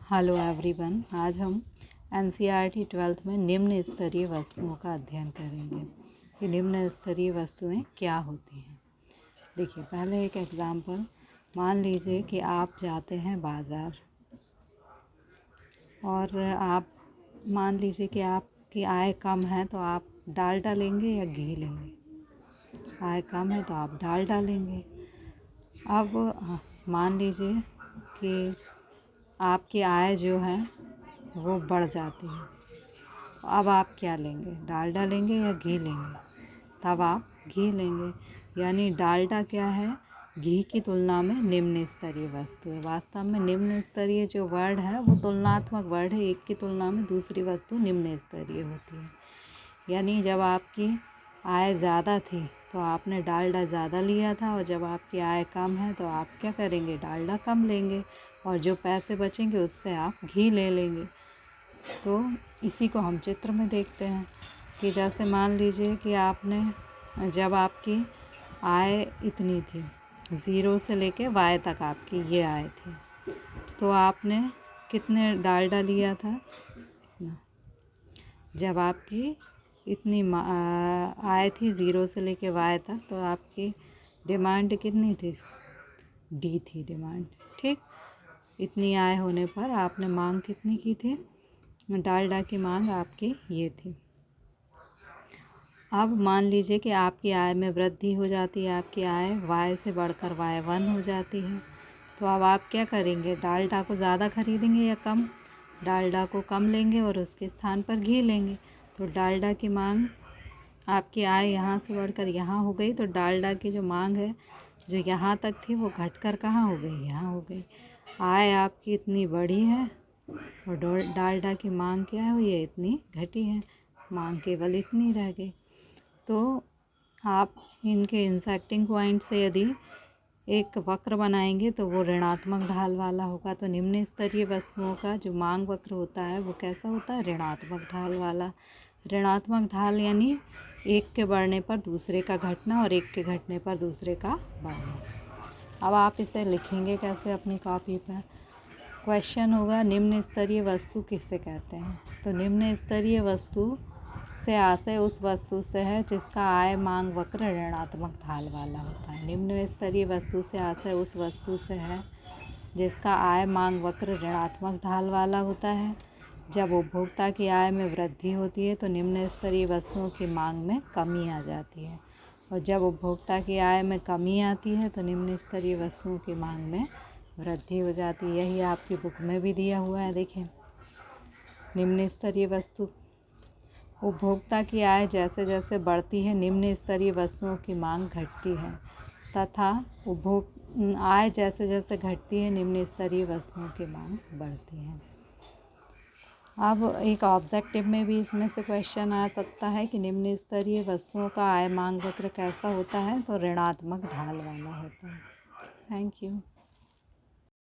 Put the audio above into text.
Hello everyone, आज हम NCERT 12th में निम्न स्तरीय वस्तुओं का अध्ययन करेंगे कि निम्न स्तरीय वस्तुएं क्या होती हैं। देखिए, पहले एक एग्जाम्पल मान लीजिए कि आप जाते हैं बाज़ार और आप मान लीजिए कि आपकी आय कम है तो आप डालडा लेंगे या घी लेंगे। आय कम है तो आप डालडा लेंगे। अब मान लीजिए कि आपकी आय जो है वो बढ़ जाती है, अब आप क्या लेंगे, डालडा लेंगे या घी लेंगे? तब आप घी लेंगे। यानी डालडा क्या है, घी की तुलना में निम्न स्तरीय वस्तु है। वास्तव में निम्न स्तरीय जो वर्ड है वो तुलनात्मक वर्ड है, एक की तुलना में दूसरी वस्तु निम्न स्तरीय होती है। यानी जब आपकी आय ज़्यादा थी तो आपने डालडा ज़्यादा लिया था, और जब आपकी आय कम है तो आप क्या करेंगे, डालडा कम लेंगे, और जो पैसे बचेंगे उससे आप घी ले लेंगे। तो इसी को हम चित्र में देखते हैं कि जैसे मान लीजिए कि आपने, जब आपकी आय इतनी थी, ज़ीरो से लेके वाई तक आपकी ये आय थी, तो आपने कितने डालडा लिया था? जब आपकी इतनी आय थी ज़ीरो से लेके वाई तक, तो आपकी डिमांड कितनी थी? डी थी डिमांड, ठीक। इतनी आय होने पर आपने मांग कितनी की थी? डालडा की मांग आपकी ये थी। अब मान लीजिए कि आपकी आय में वृद्धि हो जाती है, आपकी आय वाई से बढ़कर Y1 हो जाती है, तो अब आप क्या करेंगे, डालडा को ज़्यादा खरीदेंगे या कम? डालडा को कम लेंगे और उसके स्थान पर घी लेंगे। तो डालडा की मांग, आपकी आय यहाँ से बढ़कर यहाँ हो गई, तो डालडा की जो मांग है जो यहाँ तक थी वो घटकर कहाँ हो गई, यहाँ हो गई। आय आपकी इतनी बड़ी है और डालडा की मांग क्या है, ये इतनी घटी है, मांग केवल इतनी रह गई। तो आप इनके इंसेक्टिंग पॉइंट से यदि एक वक्र बनाएंगे तो वो ऋणात्मक ढाल वाला होगा। तो निम्न स्तरीय वस्तुओं का जो मांग वक्र होता है वो कैसा होता है, ऋणात्मक ढाल वाला। ऋणात्मक ढाल यानी एक के बढ़ने पर दूसरे का घटना और एक के घटने पर दूसरे का बढ़ना। अब आप इसे लिखेंगे कैसे अपनी कॉपी पर? क्वेश्चन होगा, निम्न स्तरीय वस्तु किससे कहते हैं? तो निम्न स्तरीय वस्तु से आशय उस वस्तु से है जिसका आय मांग वक्र ऋणात्मक ढाल वाला होता है। निम्न स्तरीय वस्तु से आशय उस वस्तु से है जिसका आय मांग वक्र ऋणात्मक ढाल वाला होता है। जब उपभोक्ता की आय में वृद्धि होती है तो निम्न स्तरीय वस्तुओं की मांग में कमी आ जाती है, और जब उपभोक्ता की आय में कमी आती है तो निम्न स्तरीय वस्तुओं की मांग में वृद्धि हो जाती है। यही आपकी बुक में भी दिया हुआ है, देखें। निम्न स्तरीय वस्तु, उपभोक्ता की आय जैसे जैसे बढ़ती है निम्न स्तरीय वस्तुओं की मांग घटती है, तथा आय जैसे जैसे घटती है निम्न स्तरीय वस्तुओं की मांग बढ़ती है। अब एक ऑब्जेक्टिव में भी इसमें से क्वेश्चन आ सकता है कि निम्न स्तरीय वस्तुओं का आय मांग वक्र कैसा होता है? तो ऋणात्मक ढाल वाला होता है। Thank you.